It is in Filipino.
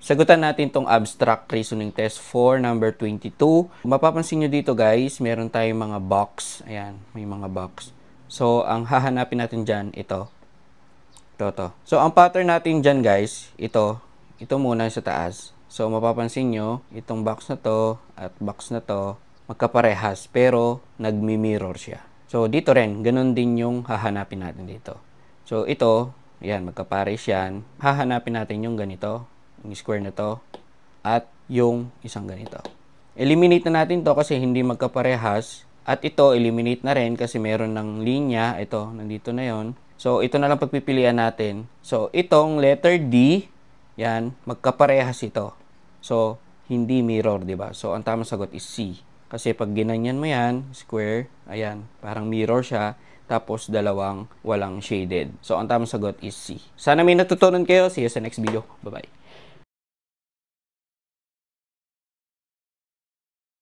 Sagutan natin tong abstract reasoning test for number 22. Mapapansin nyo dito guys, meron tayong mga box. Ayan, may mga box. So, ang hahanapin natin dyan, ito. Ito. So, ang pattern natin dyan guys, ito muna sa taas. So, mapapansin nyo, itong box na to at box na to, magkaparehas, pero nagmi-mirror siya. So, dito rin, ganun din yung hahanapin natin dito. So, ito, ayan, magkapares yan. Hahanapin natin yung ganito, yung square na to, at yung isang ganito. Eliminate na natin to kasi hindi magkaparehas. At ito, eliminate na rin kasi meron ng linya. Ito, nandito na yon. So, ito na lang pagpipilian natin. So, itong letter D, yan, magkaparehas ito. So, hindi mirror, di ba? So, ang tamang sagot is C. Kasi pag ginanyan mo yan, square, ayan, parang mirror siya. Tapos, dalawang walang shaded. So, ang tamang sagot is C. Sana may natutunan kayo. See you sa next video. Bye-bye.